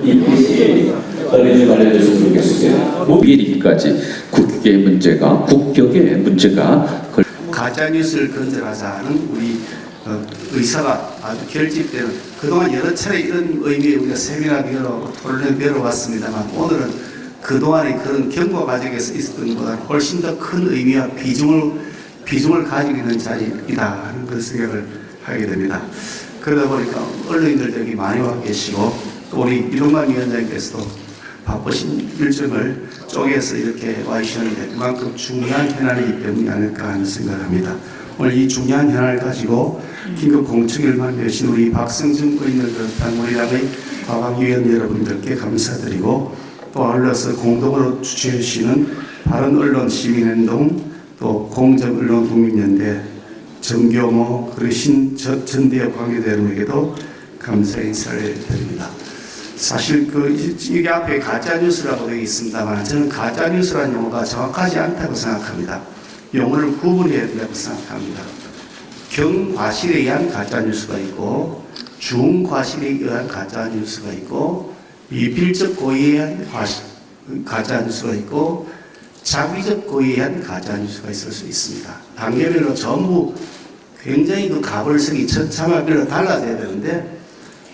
EPC 어린이 마련했으면 좋겠어요. 모빌까지 국격의 문제가 가짜뉴스를 건설하자는 우리 의사가 아주 결집되는, 그동안 여러 차례 이런 의미의 우리가 세미나를 열어보고 토론을 열어봤습니다만, 오늘은 그동안의 그런 경과 과정에서 있었던 것보다 훨씬 더 큰 의미와 비중을 가지고 있는 자리이다 하는 그런 생각을 하게 됩니다. 그러다 보니까 언론인들 여기 많이 와 계시고, 또 우리 이동관 위원장께서도 바쁘신 일정을 쪼개서 이렇게 와 계시는데 그만큼 중요한 현안이기 때문이 아닐까 하는 생각을 합니다. 오늘 이 중요한 현안을 가지고 긴급 공청회를 만드신 우리 박성준 의원을 비롯한 우리 당의 과방위원 여러분들께 감사드리고, 또 아울러서 공동으로 주최해 주시는 바른언론 시민행동, 또 공정언론 국민연대, 정교모 그리고 전대협 관계대원에게도 감사 인사를 드립니다. 사실 이게 앞에 가짜뉴스라고 되어 있습니다만, 저는 가짜뉴스라는 용어가 정확하지 않다고 생각합니다. 용어를 구분해야 된다고 생각합니다. 경과실에 의한 가짜뉴스가 있고, 중과실에 의한 가짜뉴스가 있고, 미필적 고의에 의한 가짜뉴스가 있고, 자기적 고의에 의한 가짜뉴스가 있을 수 있습니다. 단계별로 전부 굉장히 그 가벌성이 천차만별로 달라져야 되는데,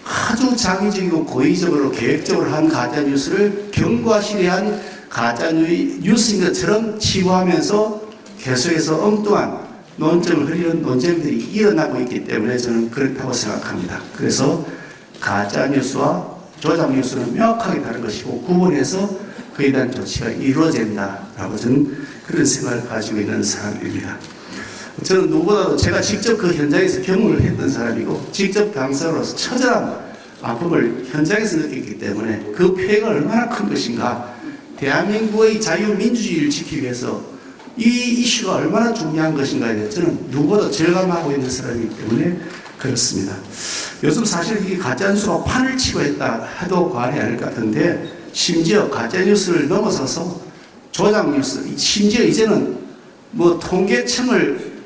아주 장기적이고 고의적으로 계획적으로 한 가짜뉴스를 경과실에 한 가짜뉴스인 것처럼 치부하면서 계속해서 엉뚱한 논점을 흐리는 논쟁들이 일어나고 있기 때문에 저는 그렇다고 생각합니다. 그래서 가짜뉴스와 조작뉴스는 명확하게 다른 것이고, 구분해서 그에 대한 조치가 이루어진다라고 저는 그런 생각을 가지고 있는 사람입니다. 저는 누구보다도 제가 직접 그 현장에서 경험을 했던 사람이고, 직접 당사자로서 처절한 아픔을 현장에서 느꼈기 때문에 그 피해가 얼마나 큰 것인가, 대한민국의 자유민주주의를 지키기 위해서 이 이슈가 얼마나 중요한 것인가에 대해 저는 누구보다 절감하고 있는 사람이기 때문에 그렇습니다. 요즘 사실 이 가짜뉴스가 판을 치고 했다 해도 과언이 아닐 것 같은데, 심지어 가짜뉴스를 넘어서서 조작뉴스, 심지어 이제는 뭐 통계청을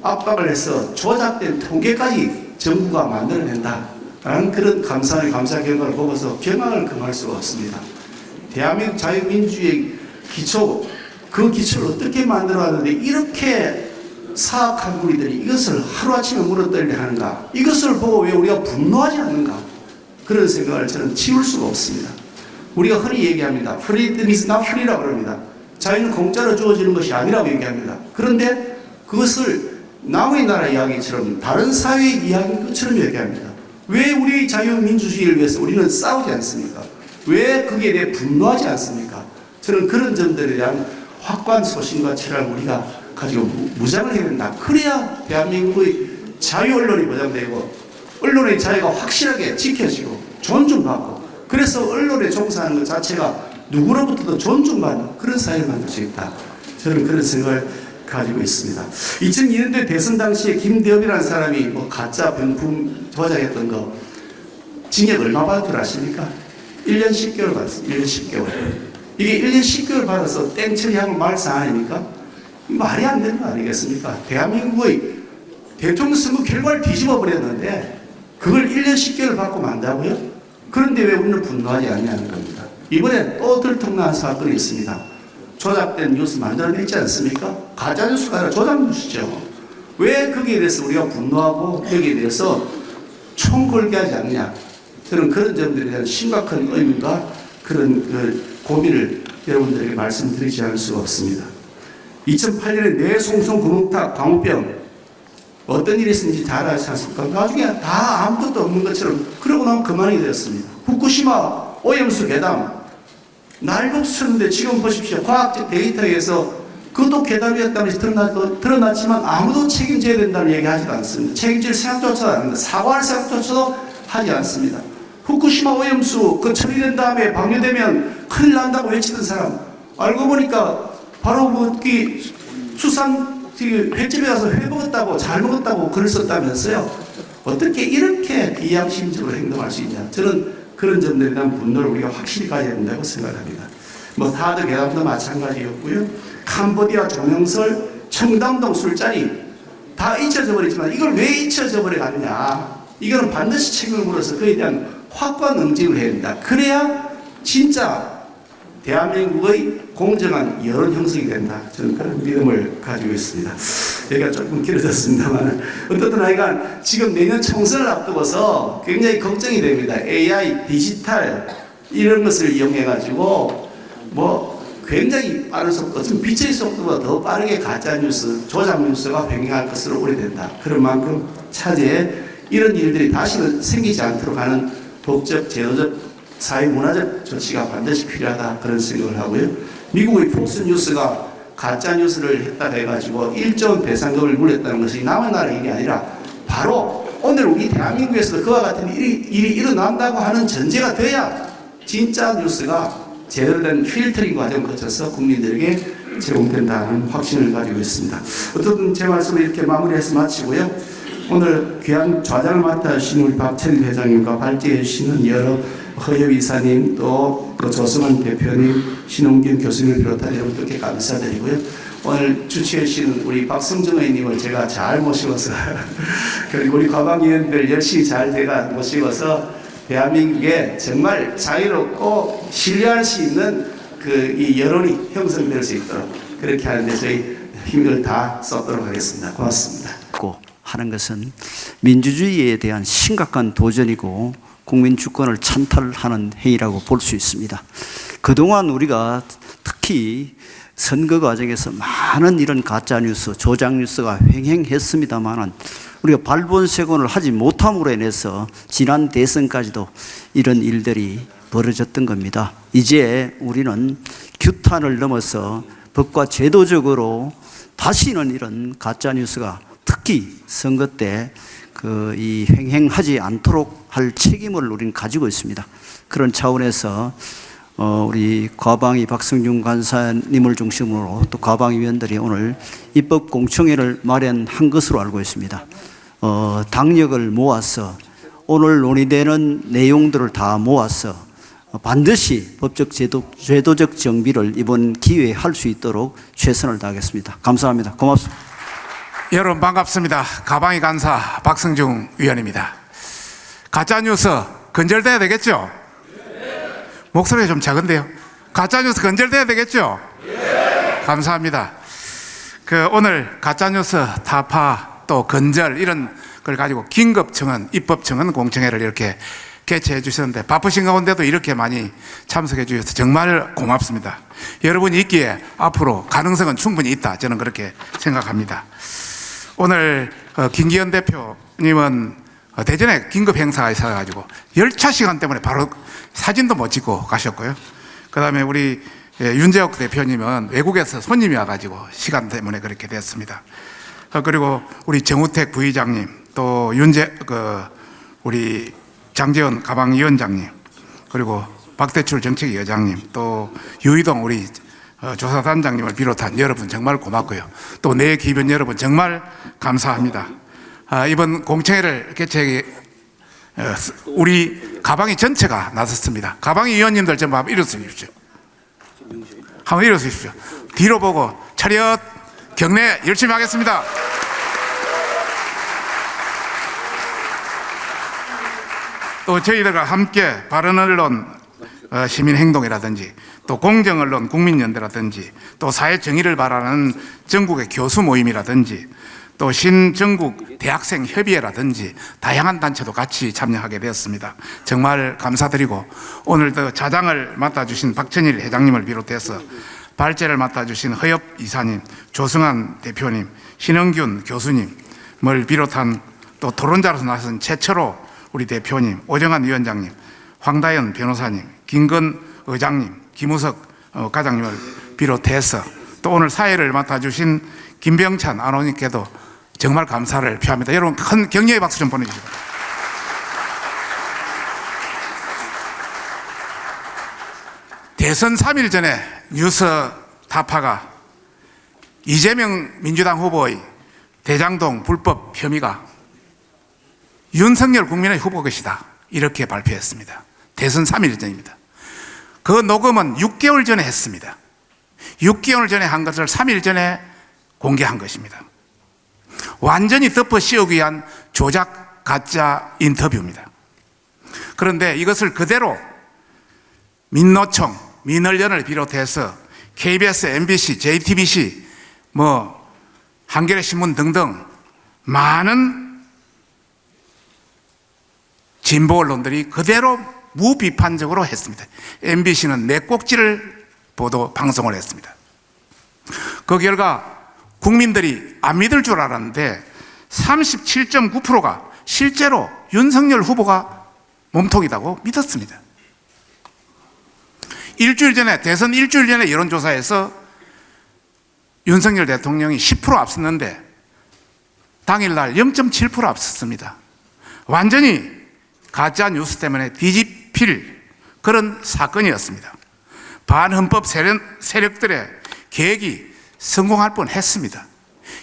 압박을 해서 조작된 통계까지 정부가 만들어낸다라는 그런 감사 결과를 보고서 경악을 금할 수가 없습니다. 대한민국 자유민주주의의 기초, 그 기초를 어떻게 만들어왔는데 이렇게 사악한 무리들이 이것을 하루아침에 물어떨려 하는가, 이것을 보고 왜 우리가 분노하지 않는가, 그런 생각을 저는 치울 수가 없습니다. 우리가 흔히 얘기합니다. Freedom is not free라고 그럽니다. 자유는 공짜로 주어지는 것이 아니라고 얘기합니다. 그런데 그것을 남의 나라 이야기처럼, 다른 사회의 이야기인 것처럼 얘기합니다. 왜 우리의 자유민주주의를 위해서 우리는 싸우지 않습니까? 왜 거기에 대해 분노하지 않습니까? 저는 그런 점들에 대한 확고한 소신과 철학을 우리가 가지고 무장을 해야 된다. 그래야 대한민국의 자유 언론이 보장되고, 언론의 자유가 확실하게 지켜지고 존중받고, 그래서 언론에 종사하는 것 자체가 누구로부터도 존중받는 그런 사회를 만들 수 있다. 저는 그런 생각을 가지고 있습니다. 2002년도에 대선 당시에 김대엽이라는 사람이 뭐 가짜 병품 조작했던 거 징역 얼마 받을 줄 아십니까? 1년 10개월 받았어요. 1년 10개월. 이게 1년 10개월 받아서 땡처리하고 말상 아닙니까? 말이 안 되는 거 아니겠습니까? 대한민국의 대통령 선거 결과를 뒤집어 버렸는데 그걸 1년 10개월 받고 만다고요? 그런데 왜 우리는 분노하지 않냐는 겁니다. 이번에 또 들통난 사건이 있습니다. 조작된 뉴스 만들어냈지 않습니까? 가짜뉴스가 아니라 조작뉴스죠. 왜 거기에 대해서 우리가 분노하고 여기에 대해서 총궐기하지 않느냐. 저는 그런 점들에 대한 심각한 의문과 그런 고민을 여러분들에게 말씀드리지 않을 수가 없습니다. 2008년에 뇌송송 근육탑 광우병 어떤 일이 있었는지 잘 아시지 않습니까? 나중에 다 아무것도 없는 것처럼 그러고 나면 그만이 되었습니다. 후쿠시마 오염수 괴담 날국수는데 지금 보십시오. 과학적 데이터에 의해서 그것도 괴담이었다면서 드러났지만 아무도 책임져야 된다는 얘기 하지 않습니다. 책임질 생각조차도 안 합니다. 사과할 생각조차도 하지 않습니다. 후쿠시마 오염수 그 처리된 다음에 방류되면 큰일 난다고 외치던 사람, 알고 보니까 바로 그 수산 횟집에 가서 회 먹었다고, 잘 먹었다고 글을 썼다면서요. 어떻게 이렇게 비양심적으로 행동할 수 있냐. 저는 그런 점들에 대한 분노를 우리가 확실히 가져야 된다고 생각합니다. 뭐 하드 괴담도 마찬가지였고요. 캄보디아 종영설 청담동 술자리 다 잊혀져 버리지만 이걸 왜 잊혀져 버려 갔냐? 이거는 반드시 책임을 물어서 그에 대한 확고한 응징을 해야 된다. 그래야 진짜 대한민국의 공정한 여론 형성이 된다. 저는 그런 믿음을 가지고 있습니다. 여기가 조금 길어졌습니다만 어떻든 하여간 지금 내년 총선을 앞두고서 굉장히 걱정이 됩니다. AI, 디지털 이런 것을 이용해 가지고 뭐 굉장히 빠른 속도, 좀 빛의 속도보다 더 빠르게 가짜뉴스, 조작뉴스가 횡행할 것으로 우려된다. 그런 만큼 차제에 이런 일들이 다시는 생기지 않도록 하는 법적, 제도적, 사회문화적 조치가 반드시 필요하다. 그런 생각을 하고요. 미국의 폭스뉴스가 가짜뉴스를 했다고 해가지고 1조 원 배상금을 물렸다는 것이 남의 나라 일이 아니라 바로 오늘 우리 대한민국에서도 그와 같은 일이 일어난다고 하는 전제가 돼야 진짜 뉴스가 제대로 된 필터링 과정을 거쳐서 국민들에게 제공된다는 확신을 가지고 있습니다. 어쨌든 제 말씀을 이렇게 마무리해서 마치고요. 오늘 귀한 좌장을 맡아주신 우리 박철일 회장님과 발제해 주시는 여러 허엽 이사님 또 조성환 대표님, 신홍균 교수님을 비롯한 여러분들께 감사드리고요. 오늘 주최해 주시는 우리 박성정 의원님을 제가 잘 모시고서 그리고 우리 과방위원들 열심히 잘 모시고서 대한민국에 정말 자유롭고 신뢰할 수 있는 이 여론이 형성될 수 있도록 그렇게 하는데 저희 힘을 다 쏟도록 하겠습니다. 고맙습니다. 하는 것은 민주주의에 대한 심각한 도전이고 국민 주권을 찬탈하는 행위라고 볼 수 있습니다. 그동안 우리가 특히 선거 과정에서 많은 이런 가짜뉴스, 조작뉴스가 횡행했습니다만 우리가 발본색원을 하지 못함으로 인해서 지난 대선까지도 이런 일들이 벌어졌던 겁니다. 이제 우리는 규탄을 넘어서 법과 제도적으로 다시는 이런 가짜뉴스가 특히 선거 때 이 횡행하지 않도록 할 책임을 우리는 가지고 있습니다. 그런 차원에서 우리 과방위 박성중 간사님을 중심으로 또 과방위 위원들이 오늘 입법 공청회를 마련한 것으로 알고 있습니다. 당력을 모아서 오늘 논의되는 내용들을 다 모아서 반드시 법적 제도적 정비를 이번 기회에 할 수 있도록 최선을 다하겠습니다. 감사합니다. 고맙습니다. 여러분 반갑습니다. 가방위 간사 박성중 위원입니다. 가짜뉴스 근절돼야 되겠죠? 목소리가 좀 작은데요. 가짜뉴스 근절돼야 되겠죠? 감사합니다. 오늘 가짜뉴스 타파 또 근절 이런 걸 가지고 긴급청원, 입법청원 공청회를 이렇게 개최해 주셨는데 바쁘신 가운데도 이렇게 많이 참석해 주셔서 정말 고맙습니다. 여러분이 있기에 앞으로 가능성은 충분히 있다. 저는 그렇게 생각합니다. 오늘 김기현 대표님은 대전에 긴급 행사가 있어가지고 열차 시간 때문에 바로 사진도 못 찍고 가셨고요. 그 다음에 우리 윤재옥 대표님은 외국에서 손님이 와가지고 시간 때문에 그렇게 됐습니다. 그리고 우리 정우택 부의장님, 또 우리 장재원 가방위원장님, 그리고 박대출 정책위원장님, 또 유희동 우리 조사단장님을 비롯한 여러분 정말 고맙고요. 또 내 기변 여러분 정말 감사합니다. 이번 공청회를 개최하기 우리 가방위 전체가 나섰습니다. 가방위 위원님들 좀 한번 일어서십시오. 한번 일어서십시오. 뒤로 보고 차렷 경례 열심히 하겠습니다. 또 저희들과 함께 바른 언론 시민행동이라든지 또 공정언론 국민연대라든지 또 사회정의를 바라는 전국의 교수 모임이라든지 또 신전국 대학생 협의회라든지 다양한 단체도 같이 참여하게 되었습니다. 정말 감사드리고 오늘도 자장을 맡아주신 박천일 회장님을 비롯해서 발제를 맡아주신 허엽 이사님, 조승환 대표님, 신흥균 교수님을 비롯한 또 토론자로서 나선 최초로 우리 대표님, 오정환 위원장님, 황다연 변호사님, 김건 의장님, 김우석 과장님을 비롯해서 또 오늘 사회를 맡아주신 김병찬 안원님께도 정말 감사를 표합니다. 여러분 큰 격려의 박수 좀 보내주시기 바랍니다. 대선 3일 전에 뉴스 타파가 이재명 민주당 후보의 대장동 불법 혐의가 윤석열 국민의 후보 것이다 이렇게 발표했습니다. 대선 3일 전입니다. 그 녹음은 6개월 전에 했습니다. 6개월 전에 한 것을 3일 전에 공개한 것입니다. 완전히 덮어 씌우기 위한 조작 가짜 인터뷰입니다. 그런데 이것을 그대로 민노총, 민언련을 비롯해서 KBS, MBC, JTBC, 한겨레신문 등등 많은 진보 언론들이 그대로 무비판적으로 했습니다. MBC는 네 꼭지를 보도 방송을 했습니다. 그 결과 국민들이 안 믿을 줄 알았는데 37.9%가 실제로 윤석열 후보가 몸통이라고 믿었습니다. 대선 일주일 전에 여론조사에서 윤석열 대통령이 10% 앞섰는데 당일날 0.7% 앞섰습니다. 완전히 가짜 뉴스 때문에 뒤집힐 그런 사건이었습니다. 반헌법 세력들의 계획이 성공할 뻔했습니다.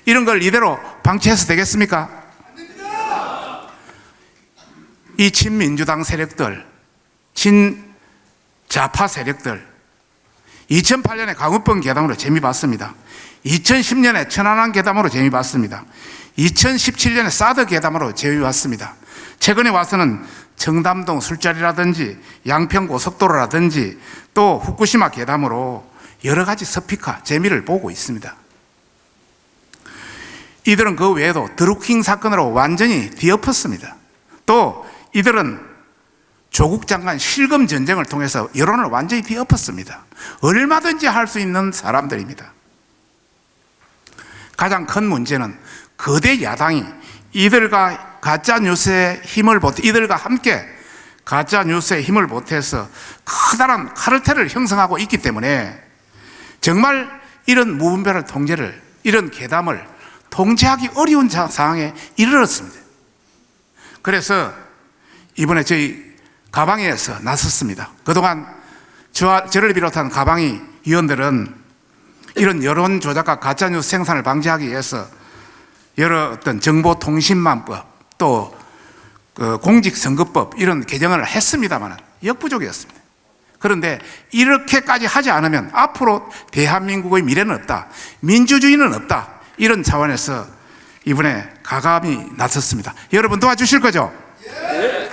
이런 걸 이대로 방치해서 되겠습니까? 이 친민주당 세력들, 친좌파 세력들 2008년에 강우병 괴담으로 재미봤습니다. 2010년에 천안함 괴담으로 재미봤습니다. 2017년에 사드 괴담으로 재미봤습니다. 최근에 와서는 청담동 술자리라든지 양평 고속도로라든지 또 후쿠시마 괴담으로 여러 가지 스피커 재미를 보고 있습니다. 이들은 그 외에도 드루킹 사건으로 완전히 뒤엎었습니다. 또 이들은 조국 장관 실검 전쟁을 통해서 여론을 완전히 뒤엎었습니다. 얼마든지 할 수 있는 사람들입니다. 가장 큰 문제는 거대 야당이 이들과 함께 가짜 뉴스에 힘을 보태서 커다란 카르텔을 형성하고 있기 때문에 정말 이런 무분별한 통제를, 이런 괴담을 통제하기 어려운 상황에 이르렀습니다. 그래서 이번에 저희 가방위에서 나섰습니다. 그동안 저를 비롯한 가방위 위원들은 이런 여론 조작과 가짜뉴스 생산을 방지하기 위해서 여러 어떤 정보통신망법 또 공직선거법 이런 개정을 했습니다만 역부족이었습니다. 그런데 이렇게까지 하지 않으면 앞으로 대한민국의 미래는 없다, 민주주의는 없다, 이런 차원에서 이번에 가감히 나섰습니다. 여러분 도와주실 거죠? 예.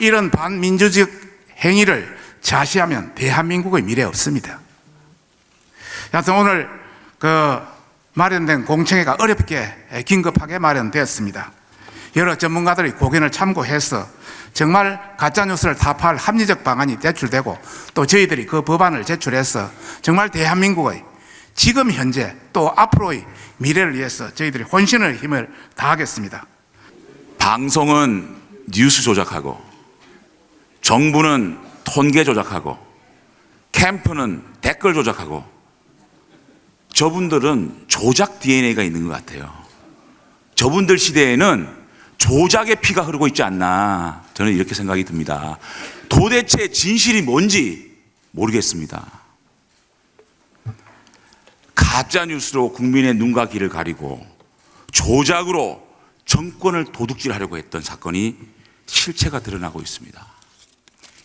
이런 반민주적 행위를 자시하면 대한민국의 미래 없습니다. 여하튼 오늘 마련된 공청회가 어렵게 긴급하게 마련되었습니다. 여러 전문가들이 고견을 참고해서 정말 가짜뉴스를 타파할 합리적 방안이 제출되고 또 저희들이 그 법안을 제출해서 정말 대한민국의 지금 현재 또 앞으로의 미래를 위해서 저희들이 혼신의 힘을 다하겠습니다. 방송은 뉴스 조작하고 정부는 통계 조작하고 캠프는 댓글 조작하고 저분들은 조작 DNA가 있는 것 같아요. 저분들 시대에는 조작의 피가 흐르고 있지 않나, 저는 이렇게 생각이 듭니다. 도대체 진실이 뭔지 모르겠습니다. 가짜뉴스로 국민의 눈과 귀를 가리고 조작으로 정권을 도둑질하려고 했던 사건이 실체가 드러나고 있습니다.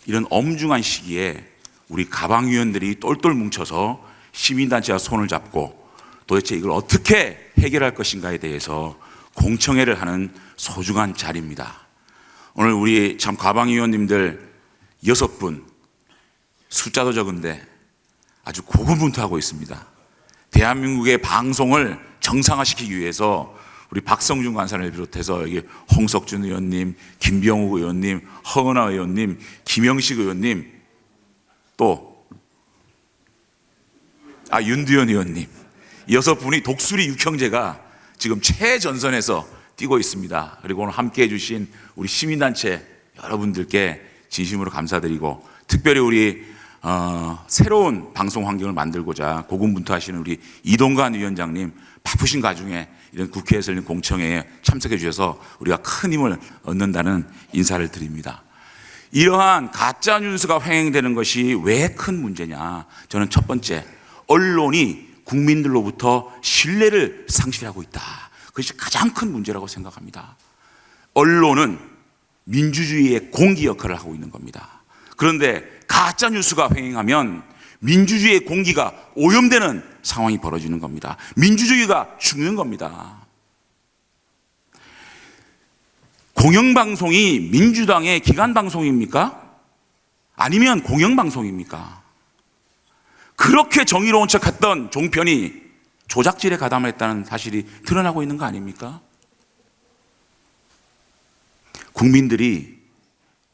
이런 엄중한 시기에 우리 가방위원들이 똘똘 뭉쳐서 시민단체와 손을 잡고 도대체 이걸 어떻게 해결할 것인가에 대해서 공청회를 하는 소중한 자리입니다. 오늘 우리 참 가방위원님들 6분, 숫자도 적은데 아주 고군분투하고 있습니다. 대한민국의 방송을 정상화시키기 위해서 우리 박성준 간사를 비롯해서 여기 홍석준 의원님, 김병욱 의원님, 허은하 의원님, 김영식 의원님, 또 윤두현 의원님, 6분이 독수리 육형제가 지금 최전선에서 뛰고 있습니다. 그리고 오늘 함께해 주신 우리 시민단체 여러분들께 진심으로 감사드리고, 특별히 우리 새로운 방송 환경을 만들고자 고군분투하시는 우리 이동관 위원장님, 바쁘신 가중에 이런 국회에서 열린 공청회에 참석해 주셔서 우리가 큰 힘을 얻는다는 인사를 드립니다. 이러한 가짜뉴스가 횡행되는 것이 왜 큰 문제냐? 저는 첫 번째, 언론이 국민들로부터 신뢰를 상실하고 있다. 그것이 가장 큰 문제라고 생각합니다. 언론은 민주주의의 공기 역할을 하고 있는 겁니다. 그런데 가짜 뉴스가 횡행하면 민주주의의 공기가 오염되는 상황이 벌어지는 겁니다. 민주주의가 죽는 겁니다. 공영방송이 민주당의 기관방송입니까? 아니면 공영방송입니까? 그렇게 정의로운 척했던 종편이 조작질에 가담했다는 사실이 드러나고 있는 거 아닙니까? 국민들이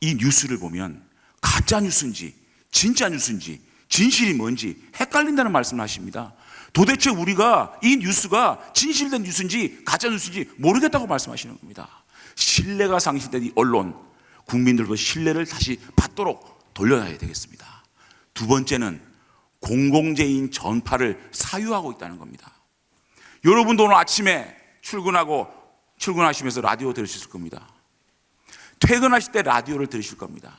이 뉴스를 보면 가짜 뉴스인지 진짜 뉴스인지 진실이 뭔지 헷갈린다는 말씀을 하십니다. 도대체 우리가 이 뉴스가 진실된 뉴스인지 가짜 뉴스인지 모르겠다고 말씀하시는 겁니다. 신뢰가 상실된 이 언론, 국민들도 신뢰를 다시 받도록 돌려놔야 되겠습니다. 두 번째는 공공재인 전파를 사유하고 있다는 겁니다. 여러분도 오늘 아침에 출근하시면서 라디오 들으실 겁니다. 퇴근하실 때 라디오를 들으실 겁니다.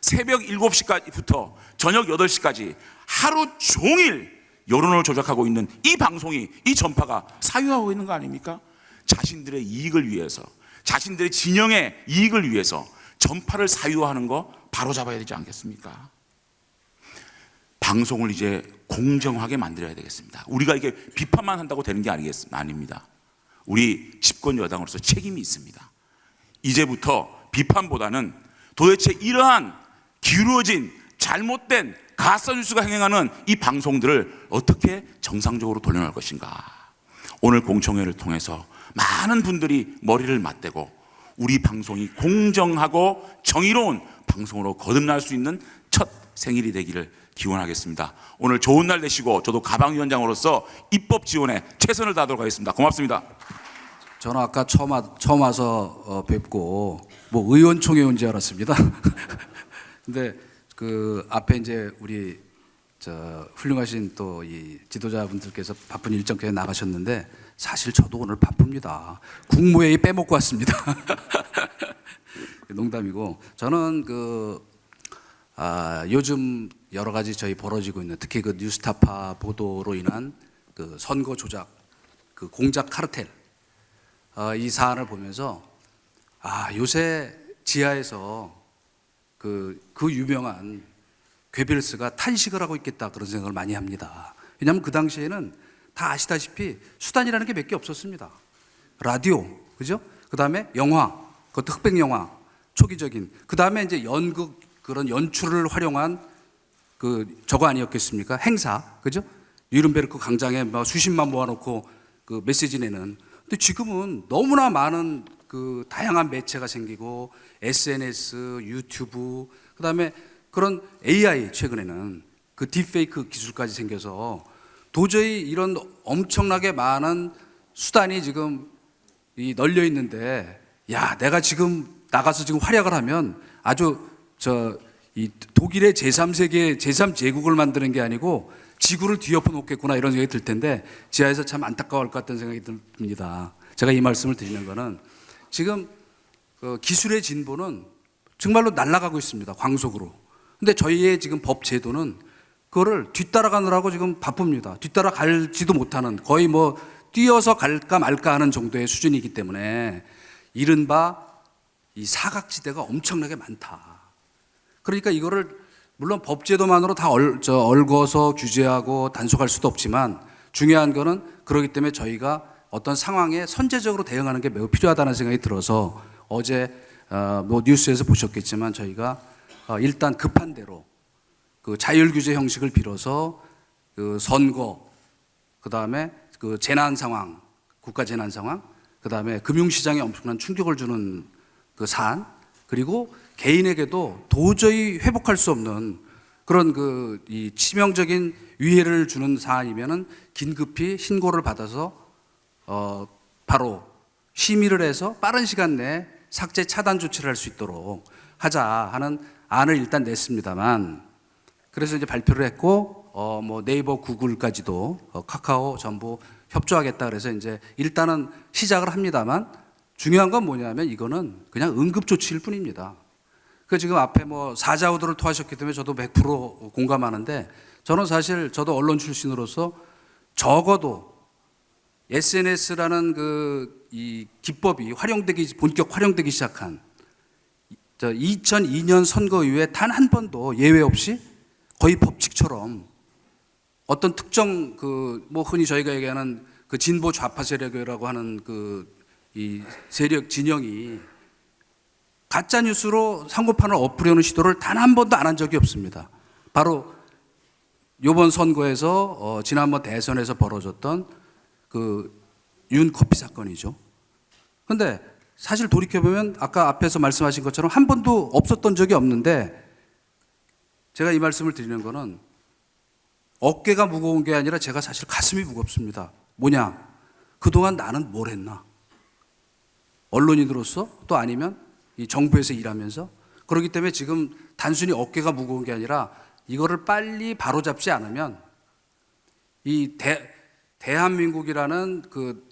새벽 7시까지부터 저녁 8시까지 하루 종일 여론을 조작하고 있는 이 방송이, 이 전파가 사유하고 있는 거 아닙니까? 자신들의 이익을 위해서, 자신들의 진영의 이익을 위해서 전파를 사유하는 거 바로잡아야 되지 않겠습니까? 방송을 이제 공정하게 만들어야 되겠습니다. 우리가 이게 비판만 한다고 되는 게 아닙니다. 우리 집권 여당으로서 책임이 있습니다. 이제부터 비판보다는 도대체 이러한 기울어진 잘못된 가짜뉴스가 행행하는 이 방송들을 어떻게 정상적으로 돌려놓을 것인가. 오늘 공청회를 통해서 많은 분들이 머리를 맞대고 우리 방송이 공정하고 정의로운 방송으로 거듭날 수 있는 첫 생일이 되기를 기원하겠습니다. 오늘 좋은 날 되시고 저도 가방위원장으로서 입법 지원에 최선을 다하도록 하겠습니다. 고맙습니다. 저는 아까 처음 와서 뵙고 뭐 의원총회 온 줄 알았습니다. 근데 그 앞에 이제 우리 훌륭하신 또 이 지도자분들께서 바쁜 일정 때문에 나가셨는데 사실 저도 오늘 바쁩니다. 국무회의 빼먹고 왔습니다. 농담이고 저는 요즘 여러 가지 저희 벌어지고 있는 특히 그 뉴스타파 보도로 인한 그 선거 조작, 그 공작 카르텔 이 사안을 보면서 요새 지하에서 그 유명한 괴벨스가 탄식을 하고 있겠다 그런 생각을 많이 합니다. 왜냐하면 그 당시에는 다 아시다시피 수단이라는 게 몇 개 없었습니다. 라디오, 그죠? 그 다음에 영화, 그것도 흑백 영화, 초기적인. 그 다음에 이제 연극 그런 연출을 활용한 저거 아니었겠습니까? 행사, 그죠? 뉘른베르크 광장에 막 수십만 모아놓고 그 메시지 내는. 근데 지금은 너무나 많은 그 다양한 매체가 생기고 SNS, 유튜브, 그 다음에 그런 AI 최근에는 그 딥페이크 기술까지 생겨서 도저히 이런 엄청나게 많은 수단이 지금 널려 있는데 내가 지금 나가서 지금 활약을 하면 아주 이 독일의 제3세계, 제3제국을 만드는 게 아니고 지구를 뒤엎어 놓겠구나 이런 생각이 들 텐데 지하에서 참 안타까울 것 같다는 생각이 듭니다. 제가 이 말씀을 드리는 거는 지금 기술의 진보는 정말로 날아가고 있습니다. 광속으로. 근데 저희의 지금 법 제도는 그거를 뒤따라가느라고 지금 바쁩니다. 뒤따라갈지도 못하는 거의 뭐 뛰어서 갈까 말까 하는 정도의 수준이기 때문에 이른바 이 사각지대가 엄청나게 많다. 그러니까 이거를 물론 법제도만으로 다 얽어서 규제하고 단속할 수도 없지만 중요한 거는 그렇기 때문에 저희가 어떤 상황에 선제적으로 대응하는 게 매우 필요하다는 생각이 들어서 어제 뭐 뉴스에서 보셨겠지만 저희가 일단 급한 대로 그 자율규제 형식을 빌어서 그 선거, 그 다음에 그 재난 상황, 국가 재난 상황, 그 다음에 금융시장에 엄청난 충격을 주는 그 사안, 그리고 개인에게도 도저히 회복할 수 없는 그런 이 치명적인 위해를 주는 사안이면은 긴급히 신고를 받아서 바로 심의를 해서 빠른 시간 내에 삭제 차단 조치를 할 수 있도록 하자 하는 안을 일단 냈습니다만 그래서 이제 발표를 했고 뭐 네이버, 구글까지도 카카오 전부 협조하겠다 그래서 이제 일단은 시작을 합니다만 중요한 건 뭐냐면 이거는 그냥 응급 조치일 뿐입니다. 그 지금 앞에 뭐 사자우도를 토하셨기 때문에 저도 100% 공감하는데 저는 사실 저도 언론 출신으로서 적어도 SNS라는 이 기법이 본격 활용되기 시작한 2002년 선거 이후에 단 한 번도 예외 없이 거의 법칙처럼 어떤 특정 뭐 흔히 저희가 얘기하는 그 진보 좌파 세력이라고 하는 이 세력 진영이 가짜 뉴스로 선거판을 엎으려는 시도를 단 한 번도 안 한 적이 없습니다. 바로 이번 선거에서 지난번 대선에서 벌어졌던 그 윤 커피 사건이죠. 그런데 사실 돌이켜보면 아까 앞에서 말씀하신 것처럼 한 번도 없었던 적이 없는데 제가 이 말씀을 드리는 거는 어깨가 무거운 게 아니라 제가 사실 가슴이 무겁습니다. 뭐냐? 그동안 나는 뭘 했나? 언론인으로서 또 아니면 이 정부에서 일하면서 그렇기 때문에 지금 단순히 어깨가 무거운 게 아니라 이거를 빨리 바로잡지 않으면 이 대한민국이라는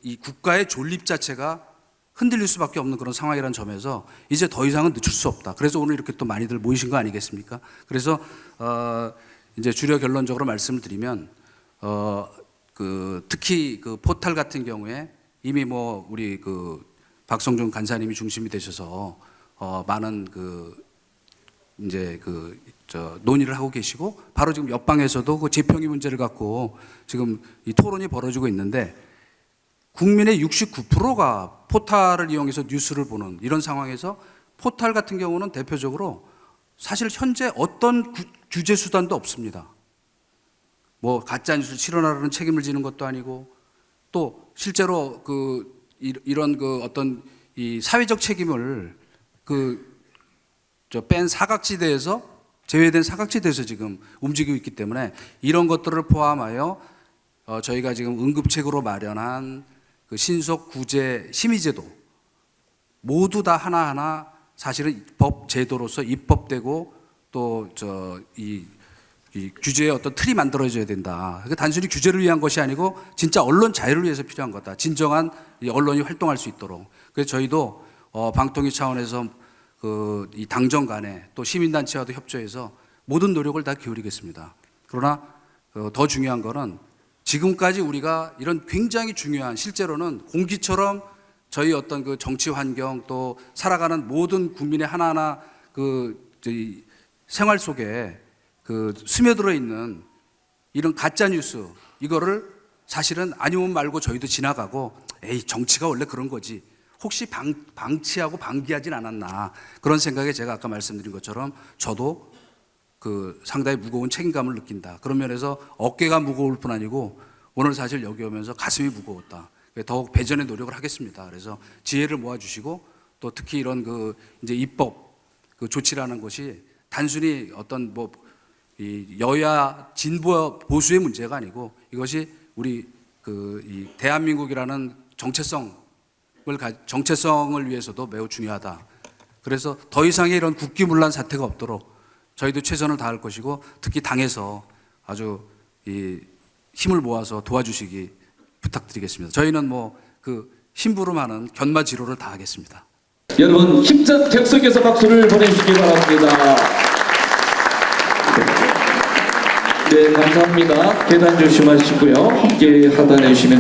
이 국가의 존립 자체가 흔들릴 수밖에 없는 그런 상황이라는 점에서 이제 더 이상은 늦출 수 없다. 그래서 오늘 이렇게 또 많이들 모이신 거 아니겠습니까? 그래서 이제 주려 결론적으로 말씀을 드리면 특히 그 포탈 같은 경우에 이미 뭐 우리 박성준 간사님이 중심이 되셔서 많은 이제 논의를 하고 계시고 바로 지금 옆방에서도 그 재평의 문제를 갖고 지금 이 토론이 벌어지고 있는데 국민의 69%가 포탈을 이용해서 뉴스를 보는 이런 상황에서 포탈 같은 경우는 대표적으로 사실 현재 어떤 규제 수단도 없습니다. 뭐 가짜 뉴스를 실현하려는 책임을 지는 것도 아니고 또 실제로 이런 어떤 이 사회적 책임을 뺀 사각지대에서 제외된 사각지대에서 지금 움직이고 있기 때문에 이런 것들을 포함하여 저희가 지금 응급책으로 마련한 그 신속 구제 심의제도 모두 다 하나하나 사실은 법 제도로서 입법되고 또 이 규제의 어떤 틀이 만들어져야 된다. 단순히 규제를 위한 것이 아니고 진짜 언론 자유를 위해서 필요한 거다. 진정한 언론이 활동할 수 있도록. 그래서 저희도 방통위 차원에서 이 당정 간에 또 시민단체와도 협조해서 모든 노력을 다 기울이겠습니다. 그러나 더 중요한 거는 지금까지 우리가 이런 굉장히 중요한 실제로는 공기처럼 저희 어떤 그 정치 환경 또 살아가는 모든 국민의 하나하나 생활 속에 스며들어 있는 이런 가짜 뉴스 이거를 사실은 아니면 말고 저희도 지나가고 에이 정치가 원래 그런 거지 혹시 방치하고 방기하진 않았나 그런 생각에 제가 아까 말씀드린 것처럼 저도 상당히 무거운 책임감을 느낀다. 그런 면에서 어깨가 무거울 뿐 아니고 오늘 사실 여기 오면서 가슴이 무거웠다. 더욱 배전의 노력을 하겠습니다. 그래서 지혜를 모아주시고 또 특히 이런 이제 입법 조치라는 것이 단순히 어떤 이 여야 진보 보수의 문제가 아니고 이것이 우리 이 대한민국이라는 정체성을 위해서도 매우 중요하다. 그래서 더 이상의 이런 국기문란 사태가 없도록 저희도 최선을 다할 것이고 특히 당에서 아주 힘을 모아서 도와주시기 부탁드리겠습니다. 저희는 심부름하는 견마지로를 다하겠습니다. 여러분 힘찬 객석에서 박수를 보내주시기 바랍니다. 네, 감사합니다. 계단 조심하시고요. 함께 하단해 주시면